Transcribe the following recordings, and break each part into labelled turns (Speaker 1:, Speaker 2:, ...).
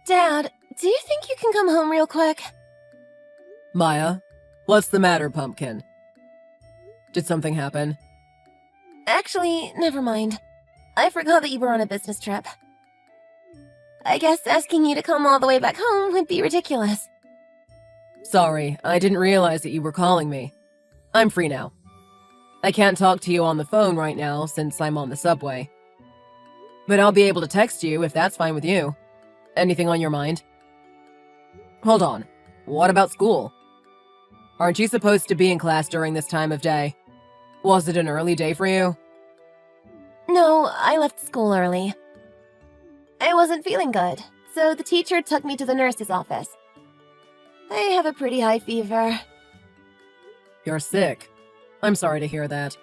Speaker 1: Dad, do you think you can come home real quick?
Speaker 2: Maya, what's the matter, Pumpkin? Did something happen?
Speaker 1: Actually, never mind. I forgot that you were on a business trip. I guess asking you to come all the way back home would be ridiculous.
Speaker 2: Sorry, I didn't realize that you were calling me. I'm free now. I can't talk to you on the phone right now since I'm on the subway. But I'll be able to text you if that's fine with you. Anything on your mind? Hold on. What about school? Aren't you supposed to be in class during this time of day? Was it an early day for you?
Speaker 1: No, I left school early. I wasn't feeling good, so the teacher took me to the nurse's office. I have a pretty high fever.
Speaker 2: You're sick. I'm sorry to hear that.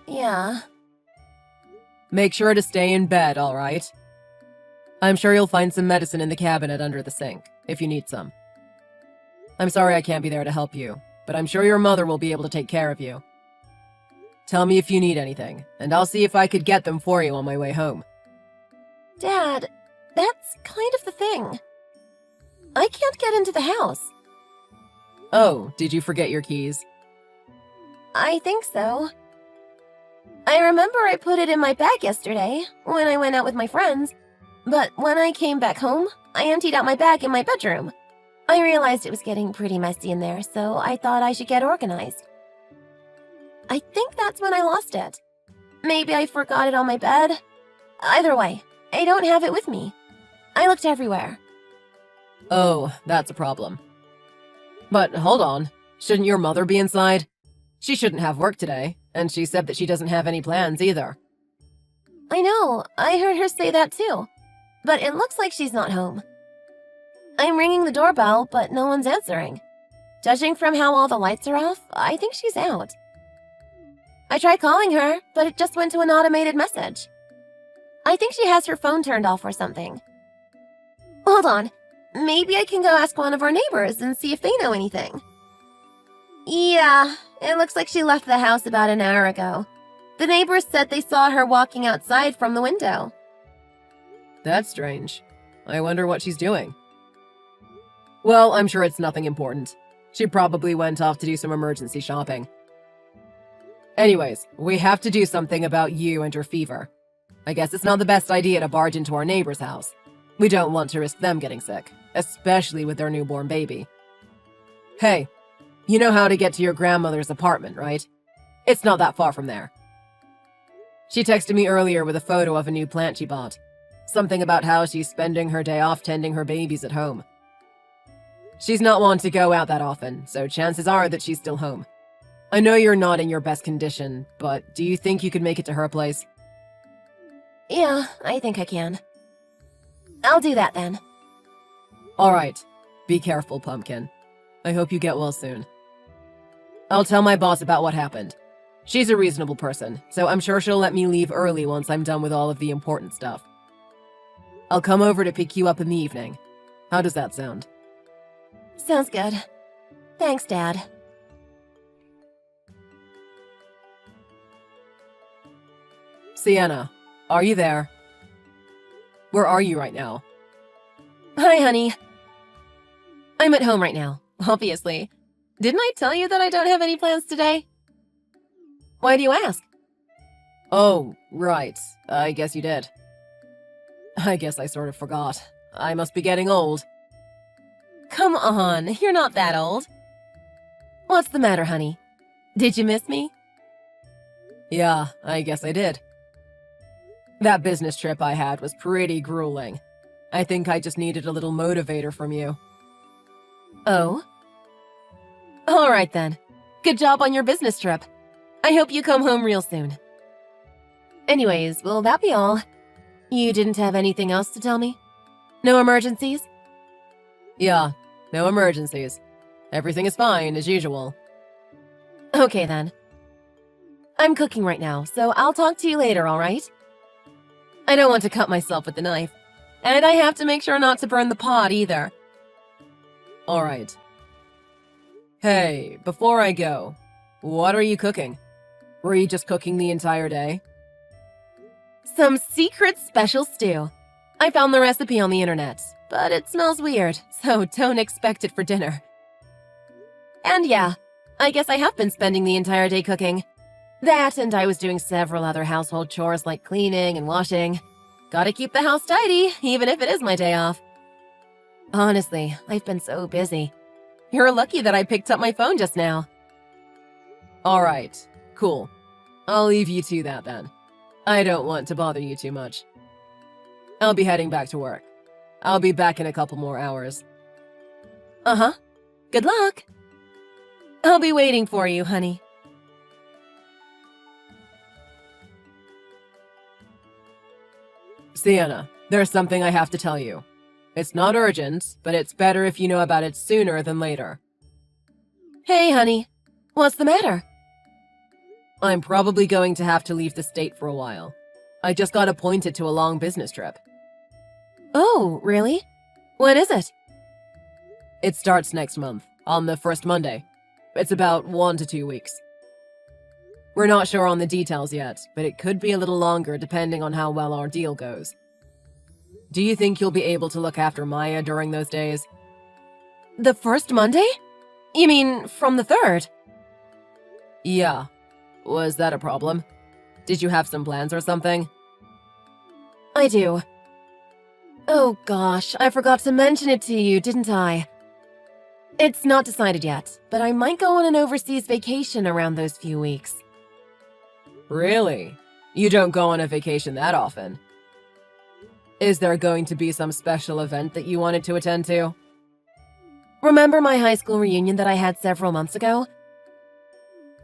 Speaker 1: Yeah.
Speaker 2: Make sure to stay in bed, all right? I'm sure you'll find some medicine in the cabinet under the sink, if you need some. I'm sorry I can't be there to help you, but I'm sure your mother will be able to take care of you. Tell me if you need anything, and I'll see if I could get them for you on my way home.
Speaker 1: Dad, that's kind of the thing. I can't get into the house.
Speaker 2: Oh, did you forget your keys?
Speaker 1: I think so. I remember I put it in my bag yesterday, when I went out with my friends, but when I came back home, I emptied out my bag in my bedroom. I realized it was getting pretty messy in there, so I thought I should get organized. I think that's when I lost it. Maybe I forgot it on my bed. Either way, I don't have it with me. I looked everywhere.
Speaker 2: Oh, that's a problem. But hold on, shouldn't your mother be inside? She shouldn't have work today, and she said that she doesn't have any plans either.
Speaker 1: I know, I heard her say that too. But it looks like she's not home. I'm ringing the doorbell, but no one's answering. Judging from how all the lights are off, I think she's out. I tried calling her, but it just went to an automated message. I think she has her phone turned off or something. Hold on, maybe I can go ask one of our neighbors and see if they know anything. Yeah, it looks like she left the house about an hour ago. The neighbors said they saw her walking outside from the window.
Speaker 2: That's strange. I wonder what she's doing. Well, I'm sure it's nothing important. She probably went off to do some emergency shopping. Anyways, we have to do something about you and your fever. I guess it's not the best idea to barge into our neighbor's house. We don't want to risk them getting sick, especially with their newborn baby. Hey, you know how to get to your grandmother's apartment, right? It's not that far from there. She texted me earlier with a photo of a new plant she bought. Something about how she's spending her day off tending her babies at home. She's not one to go out that often, so chances are that she's still home. I know you're not in your best condition, but do you think you could make it to her place?
Speaker 1: Yeah, I think I can. I'll do that then.
Speaker 2: All right. Be careful, Pumpkin. I hope you get well soon. I'll tell my boss about what happened. She's a reasonable person, so I'm sure she'll let me leave early once I'm done with all of the important stuff. I'll come over to pick you up in the evening. How does that sound?
Speaker 1: Sounds good. Thanks, Dad.
Speaker 2: Sienna, are you there? Where are you right now?
Speaker 1: Hi, honey. I'm at home right now, obviously. Didn't I tell you that I don't have any plans today? Why do you ask?
Speaker 2: Oh, right. I guess you did. I guess I sort of forgot. I must be getting old.
Speaker 1: Come on, you're not that old. What's the matter, honey? Did you miss me?
Speaker 2: Yeah, I guess I did. That business trip I had was pretty grueling. I think I just needed a little motivator from you.
Speaker 1: Oh? All right then. Good job on your business trip. I hope you come home real soon. Anyways, will that be all? You didn't have anything else to tell me? No emergencies?
Speaker 2: Yeah, no emergencies. Everything is fine, as usual.
Speaker 1: Okay then. I'm cooking right now, so I'll talk to you later, alright? I don't want to cut myself with the knife. And I have to make sure not to burn the pot either.
Speaker 2: Alright. Hey, before I go, what are you cooking? Were you just cooking the entire day?
Speaker 1: Some secret special stew. I found the recipe on the internet. but it smells weird, so don't expect it for dinner. And yeah, I guess I have been spending the entire day cooking. That, and I was doing several other household chores like cleaning and washing. Gotta keep the house tidy, even if it is my day off. Honestly, I've been so busy. You're lucky that I picked up my phone just now.
Speaker 2: All right, cool. I'll leave you to that then. I don't want to bother you too much. I'll be heading back to work. I'll be back in a couple more hours.
Speaker 1: Uh-huh. Good luck. I'll be waiting for you, honey.
Speaker 2: Sienna, there's something I have to tell you. It's not urgent, but it's better if you know about it sooner than later.
Speaker 1: Hey, honey. What's the matter?
Speaker 2: I'm probably going to have to leave the state for a while. I just got appointed to a long business trip.
Speaker 1: Oh, really? When is it?
Speaker 2: It starts next month, on the first Monday. It's about 1 to 2 weeks. We're not sure on the details yet, but it could be a little longer depending on how well our deal goes. Do you think you'll be able to look after Maya during those days?
Speaker 1: The first Monday? You mean from the 3rd?
Speaker 2: Yeah. Was that a problem? Did you have some plans or something?
Speaker 1: I do. Oh gosh, I forgot to mention it to you, didn't I? It's not decided yet, but I might go on an overseas vacation around those few weeks.
Speaker 2: Really? You don't go on a vacation that often. Is there going to be some special event that you wanted to attend to?
Speaker 1: Remember my high school reunion that I had several months ago?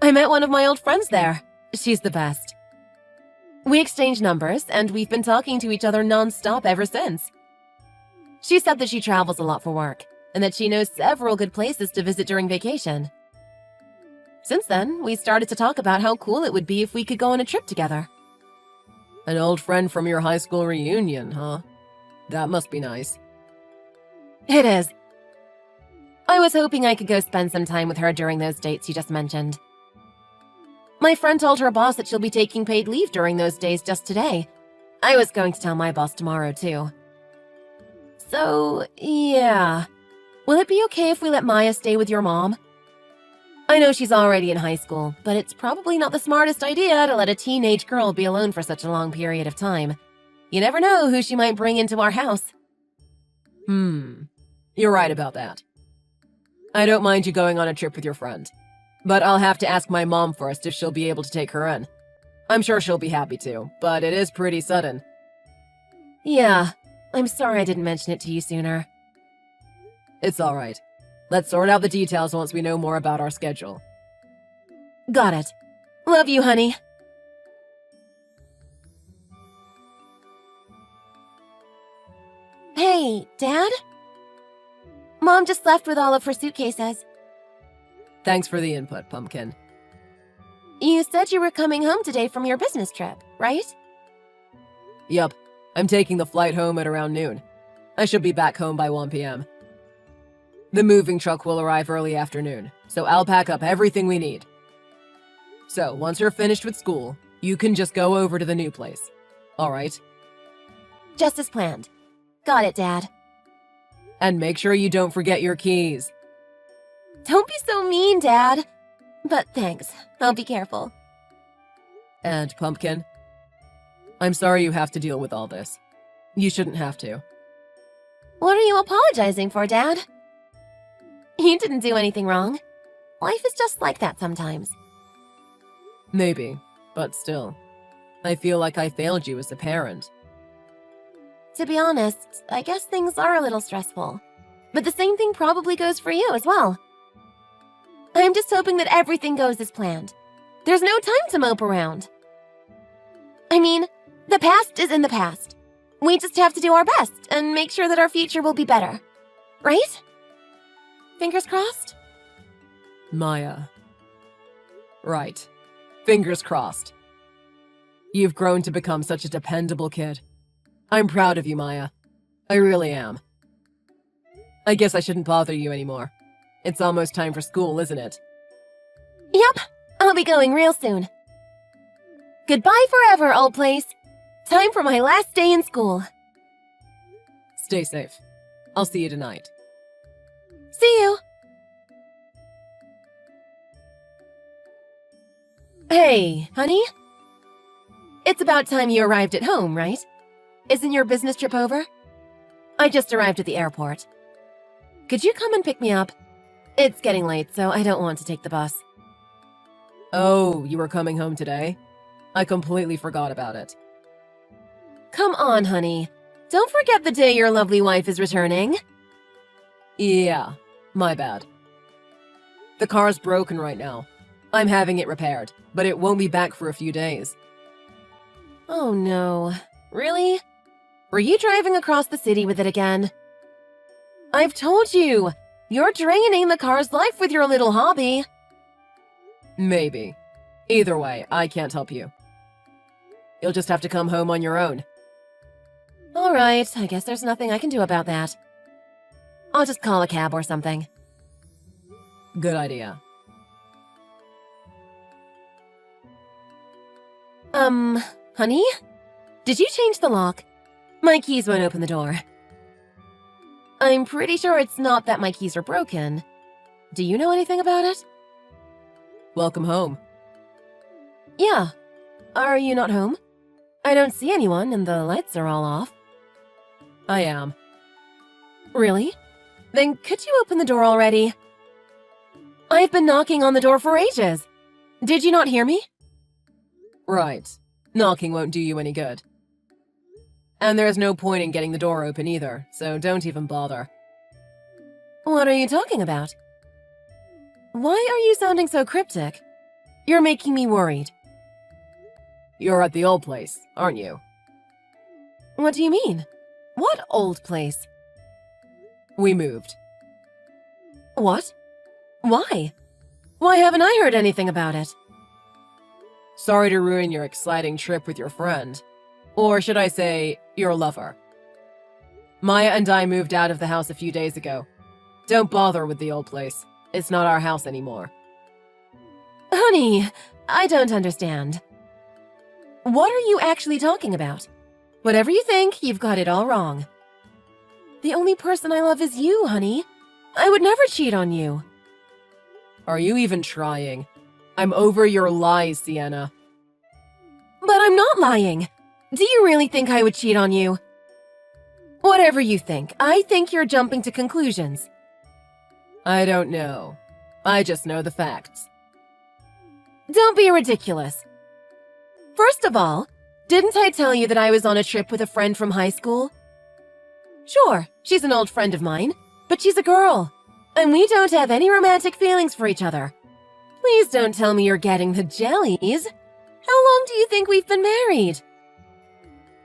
Speaker 1: I met one of my old friends there. She's the best. We exchanged numbers, and we've been talking to each other non-stop ever since. She said that she travels a lot for work, and that she knows several good places to visit during vacation. Since then, we started to talk about how cool it would be if we could go on a trip together.
Speaker 2: An old friend from your high school reunion, huh? That must be nice.
Speaker 1: It is. I was hoping I could go spend some time with her during those dates you just mentioned. My friend told her boss that she'll be taking paid leave during those days just today. I was going to tell my boss tomorrow, too. So, yeah. Will it be okay if we let Maya stay with your mom? I know she's already in high school, but it's probably not the smartest idea to let a teenage girl be alone for such a long period of time. You never know who she might bring into our house.
Speaker 2: You're right about that. I don't mind you going on a trip with your friend, but I'll have to ask my mom first if she'll be able to take her in. I'm sure she'll be happy to, but it is pretty sudden.
Speaker 1: Yeah, I'm sorry I didn't mention it to you sooner.
Speaker 2: It's all right. Let's sort out the details once we know more about our schedule.
Speaker 1: Got it. Love you, honey. Hey, Dad? Mom just left with all of her suitcases.
Speaker 2: Thanks for the input, Pumpkin.
Speaker 1: You said you were coming home today from your business trip, right?
Speaker 2: Yup. I'm taking the flight home at around noon. I should be back home by 1 p.m. The moving truck will arrive early afternoon, so I'll pack up everything we need. So, once you're finished with school, you can just go over to the new place. All right?
Speaker 1: Just as planned. Got it, Dad.
Speaker 2: And make sure you don't forget your keys.
Speaker 1: Don't be so mean, Dad. But thanks. I'll be careful.
Speaker 2: And, Pumpkin, I'm sorry you have to deal with all this. You shouldn't have to.
Speaker 1: What are you apologizing for, Dad? You didn't do anything wrong. Life is just like that sometimes.
Speaker 2: Maybe, but still. I feel like I failed you as a parent.
Speaker 1: To be honest, I guess things are a little stressful. But the same thing probably goes for you as well. I'm just hoping that everything goes as planned. There's no time to mope around. I mean, the past is in the past. We just have to do our best and make sure that our future will be better. Right? Fingers crossed?
Speaker 2: Maya. Right. Fingers crossed. You've grown to become such a dependable kid. I'm proud of you, Maya. I really am. I guess I shouldn't bother you anymore. It's almost time for school, isn't it?
Speaker 1: Yep, I'll be going real soon. Goodbye forever, old place. Time for my last day in school.
Speaker 2: Stay safe. I'll see you tonight.
Speaker 1: See you! Hey, honey? It's about time you arrived at home, right? Isn't your business trip over? I just arrived at the airport. Could you come and pick me up? It's getting late, so I don't want to take the bus.
Speaker 2: Oh, you were coming home today? I completely forgot about it.
Speaker 1: Come on, honey. Don't forget the day your lovely wife is returning.
Speaker 2: Yeah, my bad. The car's broken right now. I'm having it repaired, but it won't be back for a few days.
Speaker 1: Oh no. Really? Were you driving across the city with it again? I've told you! You're draining the car's life with your little hobby.
Speaker 2: Maybe. Either way, I can't help you. You'll just have to come home on your own.
Speaker 1: Alright, I guess there's nothing I can do about that. I'll just call a cab or something.
Speaker 2: Good idea.
Speaker 1: Honey? Did you change the lock? My keys won't open the door. I'm pretty sure it's not that my keys are broken. Do you know anything about it?
Speaker 2: Welcome home.
Speaker 1: Yeah. Are you not home? I don't see anyone and the lights are all off.
Speaker 2: I am.
Speaker 1: Really? Then could you open the door already? I've been knocking on the door for ages. Did you not hear me?
Speaker 2: Right. Knocking won't do you any good. And there's no point in getting the door open either, so don't even bother.
Speaker 1: What are you talking about? Why are you sounding so cryptic? You're making me worried.
Speaker 2: You're at the old place, aren't you?
Speaker 1: What do you mean? What old place?
Speaker 2: We moved.
Speaker 1: What? Why? Why haven't I heard anything about it?
Speaker 2: Sorry to ruin your exciting trip with your friend. Or should I say, your lover. Maya and I moved out of the house a few days ago. Don't bother with the old place. It's not our house anymore.
Speaker 1: Honey, I don't understand. What are you actually talking about? Whatever you think, you've got it all wrong. The only person I love is you, honey. I would never cheat on you.
Speaker 2: Are you even trying? I'm over your lies, Sienna.
Speaker 1: But I'm not lying. Do you really think I would cheat on you? Whatever you think, I think you're jumping to conclusions.
Speaker 2: I don't know. I just know the facts.
Speaker 1: Don't be ridiculous. First of all, didn't I tell you that I was on a trip with a friend from high school? Sure, she's an old friend of mine, but she's a girl, and we don't have any romantic feelings for each other. Please don't tell me you're getting the jellies. How long do you think we've been married?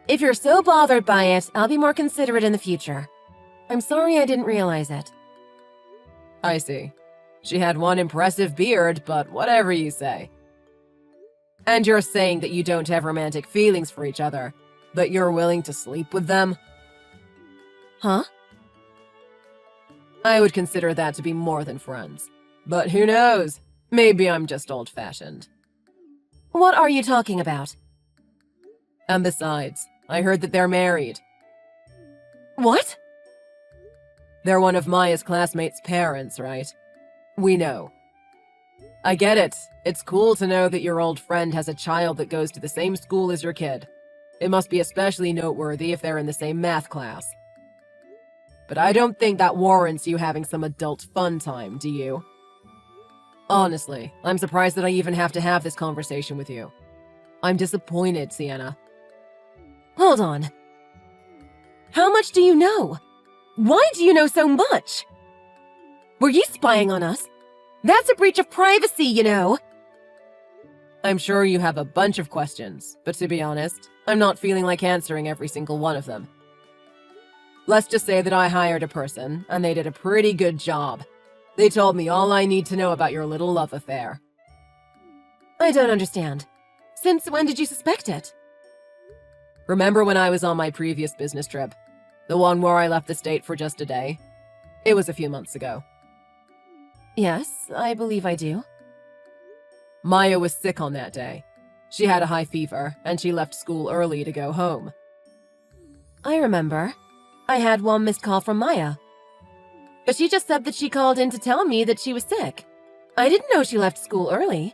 Speaker 1: If you're so bothered by it, I'll be more considerate in the future. I'm sorry I didn't realize it.
Speaker 2: I see. She had one impressive beard, but whatever you say. And you're saying that you don't have romantic feelings for each other, but you're willing to sleep with them?
Speaker 1: Huh?
Speaker 2: I would consider that to be more than friends. But who knows? Maybe I'm just old-fashioned.
Speaker 1: What are you talking about?
Speaker 2: And besides, I heard that they're married.
Speaker 1: What?
Speaker 2: They're one of Maya's classmates' parents, right? We know. I get it. It's cool to know that your old friend has a child that goes to the same school as your kid. It must be especially noteworthy if they're in the same math class. But I don't think that warrants you having some adult fun time, do you? Honestly, I'm surprised that I even have to have this conversation with you. I'm disappointed, Sienna.
Speaker 1: Hold on. How much do you know? Why do you know so much? Were you spying on us? That's a breach of privacy, you know.
Speaker 2: I'm sure you have a bunch of questions, but to be honest, I'm not feeling like answering every single one of them. Let's just say that I hired a person, and they did a pretty good job. They told me all I need to know about your little love affair.
Speaker 1: I don't understand. Since when did you suspect it?
Speaker 2: Remember when I was on my previous business trip? The one where I left the state for just a day? It was a few months ago.
Speaker 1: Yes, I believe I do.
Speaker 2: Maya was sick on that day. She had a high fever, and she left school early to go home.
Speaker 1: I remember. I had one missed call from Maya. But she just said that she called in to tell me that she was sick. I didn't know she left school early.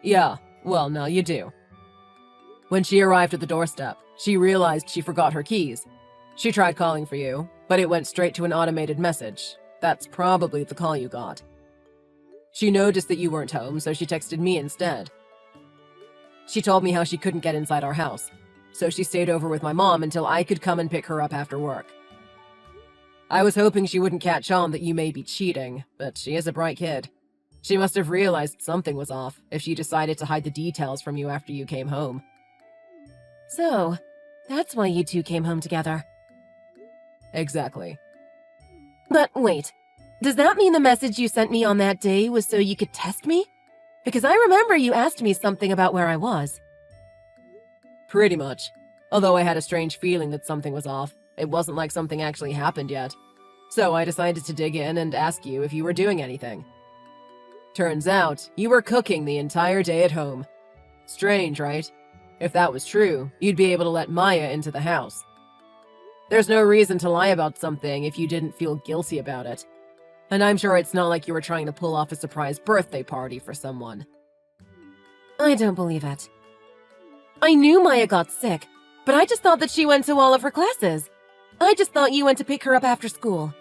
Speaker 2: Yeah, well, now you do. When she arrived at the doorstep, she realized she forgot her keys. She tried calling for you, but it went straight to an automated message. That's probably the call you got. She noticed that you weren't home, so she texted me instead. She told me how she couldn't get inside our house, so she stayed over with my mom until I could come and pick her up after work. I was hoping she wouldn't catch on that you may be cheating, but she is a bright kid. She must have realized something was off if she decided to hide the details from you after you came home.
Speaker 1: So, that's why you two came home together.
Speaker 2: Exactly.
Speaker 1: But wait, does that mean the message you sent me on that day was so you could test me? Because I remember you asked me something about where I was.
Speaker 2: Pretty much. Although I had a strange feeling that something was off. It wasn't like something actually happened yet. So I decided to dig in and ask you if you were doing anything. Turns out, you were cooking the entire day at home. Strange, right? If that was true, you'd be able to let Maya into the house. There's no reason to lie about something if you didn't feel guilty about it. And I'm sure it's not like you were trying to pull off a surprise birthday party for someone.
Speaker 1: I don't believe it. I knew Maya got sick, but I just thought that she went to all of her classes. I just thought you went to pick her up after school.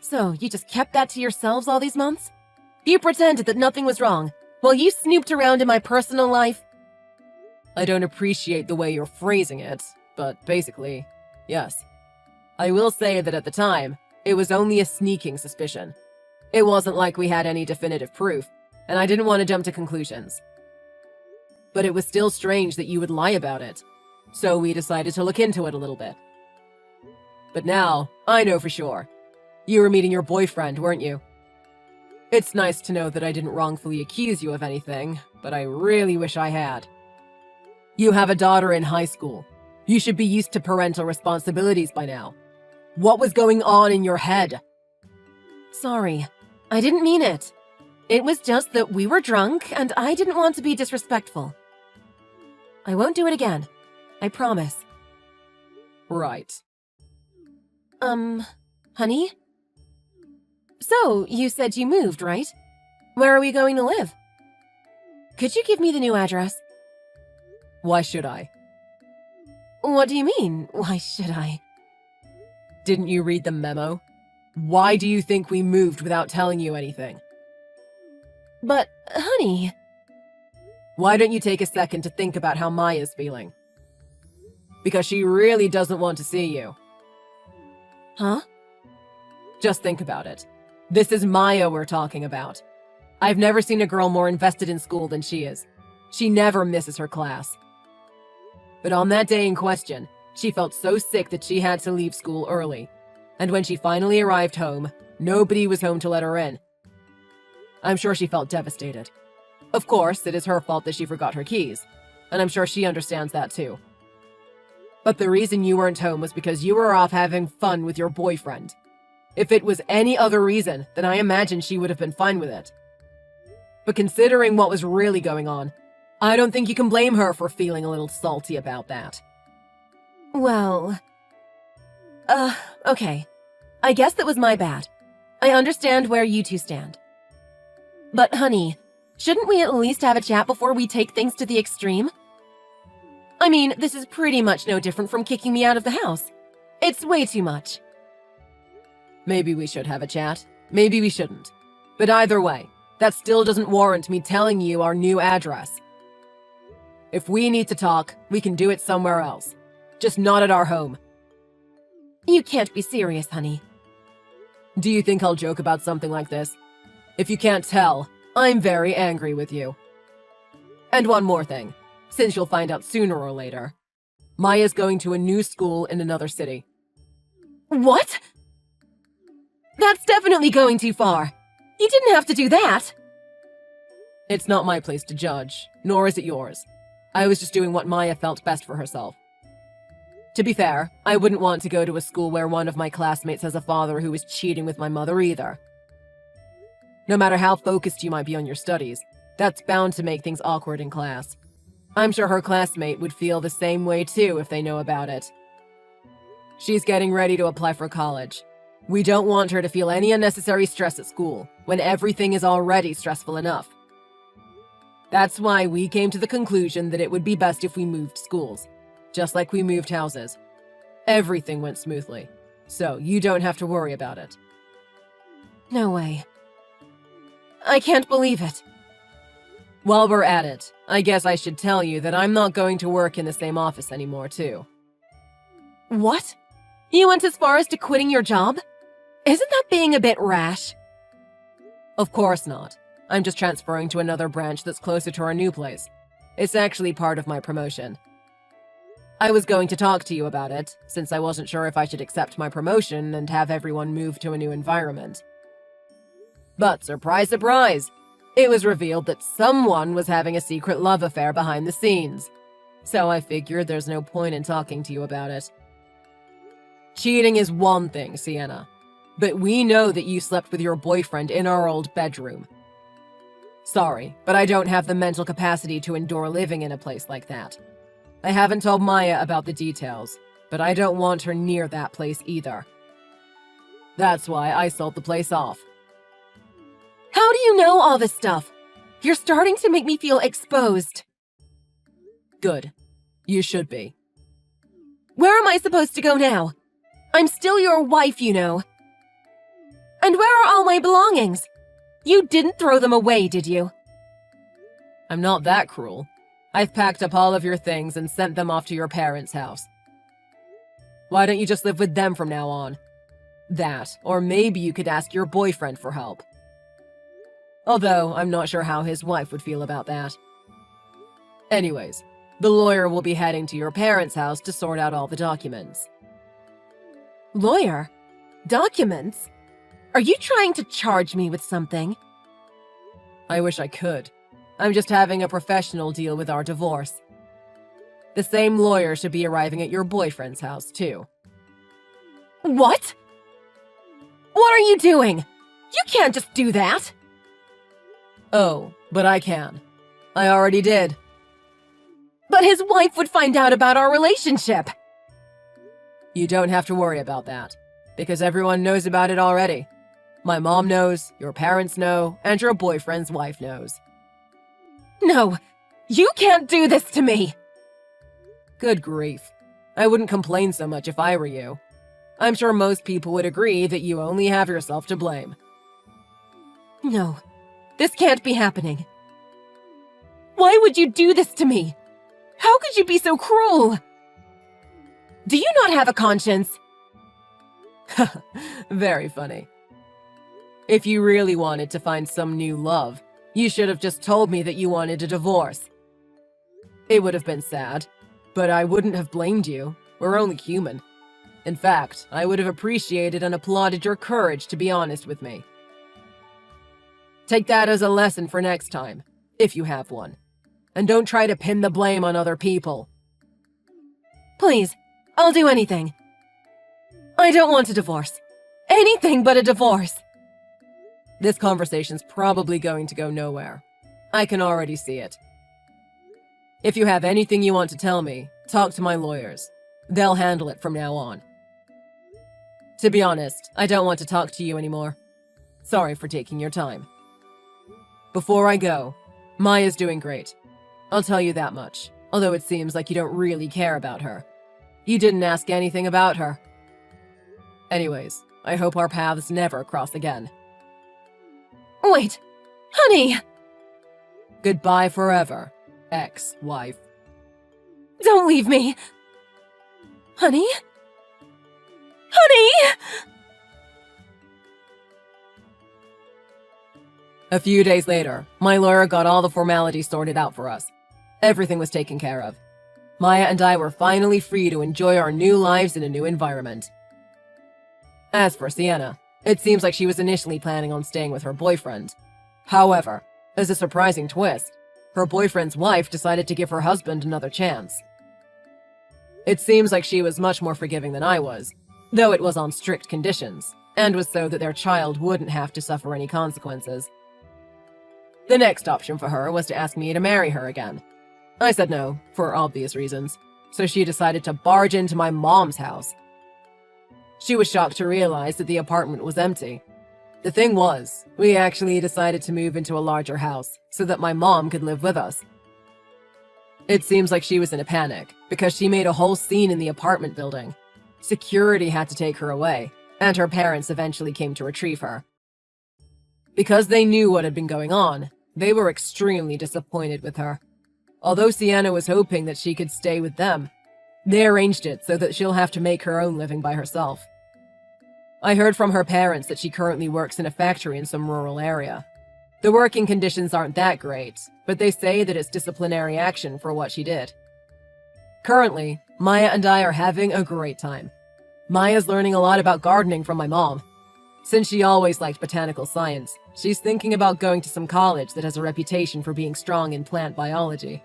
Speaker 1: So, you just kept that to yourselves all these months? You pretended that nothing was wrong, while you snooped around in my personal life?
Speaker 2: I don't appreciate the way you're phrasing it, but basically, yes. I will say that at the time, it was only a sneaking suspicion. It wasn't like we had any definitive proof, and I didn't want to jump to conclusions. But it was still strange that you would lie about it, so we decided to look into it a little bit. But now, I know for sure. You were meeting your boyfriend, weren't you? It's nice to know that I didn't wrongfully accuse you of anything, but I really wish I had. You have a daughter in high school. You should be used to parental responsibilities by now. What was going on in your head?
Speaker 1: Sorry, I didn't mean it. It was just that we were drunk and I didn't want to be disrespectful. I won't do it again. I promise.
Speaker 2: Right.
Speaker 1: Honey? So, you said you moved, right? Where are we going to live? Could you give me the new address?
Speaker 2: Why should I?
Speaker 1: What do you mean, why should I?
Speaker 2: Didn't you read the memo? Why do you think we moved without telling you anything?
Speaker 1: But, honey...
Speaker 2: Why don't you take a second to think about how Maya's feeling? Because she really doesn't want to see you.
Speaker 1: Huh?
Speaker 2: Just think about it. This is Maya we're talking about. I've never seen a girl more invested in school than she is. She never misses her class. But on that day in question, she felt so sick that she had to leave school early. And when she finally arrived home, nobody was home to let her in. I'm sure she felt devastated. Of course, it is her fault that she forgot her keys, and I'm sure she understands that too. But the reason you weren't home was because you were off having fun with your boyfriend. If it was any other reason, then I imagine she would have been fine with it. But considering what was really going on, I don't think you can blame her for feeling a little salty about that.
Speaker 1: Well... okay. I guess that was my bad. I understand where you two stand. But honey, shouldn't we at least have a chat before we take things to the extreme? I mean, this is pretty much no different from kicking me out of the house. It's way too much.
Speaker 2: Maybe we should have a chat. Maybe we shouldn't. But either way, that still doesn't warrant me telling you our new address. If we need to talk, we can do it somewhere else. Just not at our home.
Speaker 1: You can't be serious, honey.
Speaker 2: Do you think I'll joke about something like this? If you can't tell, I'm very angry with you. And one more thing, since you'll find out sooner or later. Maya's going to a new school in another city.
Speaker 1: What? That's definitely going too far. You didn't have to do that.
Speaker 2: It's not my place to judge, nor is it yours. I was just doing what Maya felt best for herself. To be fair, I wouldn't want to go to a school where one of my classmates has a father who is cheating with my mother either. No matter how focused you might be on your studies, that's bound to make things awkward in class. I'm sure her classmate would feel the same way too if they know about it. She's getting ready to apply for college. We don't want her to feel any unnecessary stress at school when everything is already stressful enough. That's why we came to the conclusion that it would be best if we moved schools, just like we moved houses. Everything went smoothly, so you don't have to worry about it.
Speaker 1: No way. I can't believe it.
Speaker 2: While we're at it, I guess I should tell you that I'm not going to work in the same office anymore, too.
Speaker 1: What? You went as far as to quitting your job? Isn't that being a bit rash?
Speaker 2: Of course not. I'm just transferring to another branch that's closer to our new place. It's actually part of my promotion. I was going to talk to you about it, since I wasn't sure if I should accept my promotion and have everyone move to a new environment. But surprise, surprise! It was revealed that someone was having a secret love affair behind the scenes. So I figured there's no point in talking to you about it. Cheating is one thing, Sienna. But we know that you slept with your boyfriend in our old bedroom. Sorry, but I don't have the mental capacity to endure living in a place like that. I haven't told Maya about the details, but I don't want her near that place either. That's why I sold the place off.
Speaker 1: How do you know all this stuff? You're starting to make me feel exposed.
Speaker 2: Good. You should be.
Speaker 1: Where am I supposed to go now? I'm still your wife, you know. And where are all my belongings? You didn't throw them away, did you?
Speaker 2: I'm not that cruel. I've packed up all of your things and sent them off to your parents' house. Why don't you just live with them from now on? That, or maybe you could ask your boyfriend for help. Although, I'm not sure how his wife would feel about that. Anyways, the lawyer will be heading to your parents' house to sort out all the documents.
Speaker 1: Lawyer? Documents? Are you trying to charge me with something?
Speaker 2: I wish I could. I'm just having a professional deal with our divorce. The same lawyer should be arriving at your boyfriend's house, too.
Speaker 1: What? What are you doing? You can't just do that!
Speaker 2: Oh, but I can. I already did.
Speaker 1: But his wife would find out about our relationship!
Speaker 2: You don't have to worry about that, because everyone knows about it already. My mom knows, your parents know, and your boyfriend's wife knows.
Speaker 1: No, you can't do this to me!
Speaker 2: Good grief. I wouldn't complain so much if I were you. I'm sure most people would agree that you only have yourself to blame.
Speaker 1: No, this can't be happening. Why would you do this to me? How could you be so cruel? Do you not have a conscience?
Speaker 2: Very funny. If you really wanted to find some new love, you should have just told me that you wanted a divorce. It would have been sad, but I wouldn't have blamed you. We're only human. In fact, I would have appreciated and applauded your courage to be honest with me. Take that as a lesson for next time, if you have one. And don't try to pin the blame on other people.
Speaker 1: Please, I'll do anything. I don't want a divorce. Anything but a divorce.
Speaker 2: This conversation's probably going to go nowhere. I can already see it. If you have anything you want to tell me, talk to my lawyers. They'll handle it from now on. To be honest, I don't want to talk to you anymore. Sorry for taking your time. Before I go, Maya's doing great. I'll tell you that much, although it seems like you don't really care about her. You didn't ask anything about her. Anyways, I hope our paths never cross again.
Speaker 1: Wait, honey!
Speaker 2: Goodbye forever, ex-wife.
Speaker 1: Don't leave me! Honey? Honey!
Speaker 2: A few days later, my lawyer got all the formalities sorted out for us. Everything was taken care of. Maya and I were finally free to enjoy our new lives in a new environment. As for Sienna, it seems like she was initially planning on staying with her boyfriend. However, as a surprising twist, her boyfriend's wife decided to give her husband another chance. It seems like she was much more forgiving than I was, though it was on strict conditions, and was so that their child wouldn't have to suffer any consequences. The next option for her was to ask me to marry her again. I said no, for obvious reasons, so she decided to barge into my mom's house. She was shocked to realize that the apartment was empty. The thing was, we actually decided to move into a larger house so that my mom could live with us. It seems like she was in a panic because she made a whole scene in the apartment building. Security had to take her away, and her parents eventually came to retrieve her. Because they knew what had been going on, they were extremely disappointed with her. Although Sienna was hoping that she could stay with them, they arranged it so that she'll have to make her own living by herself. I heard from her parents that she currently works in a factory in some rural area. The working conditions aren't that great, but they say that it's disciplinary action for what she did. Currently, Maya and I are having a great time. Maya's learning a lot about gardening from my mom. Since she always liked botanical science, she's thinking about going to some college that has a reputation for being strong in plant biology.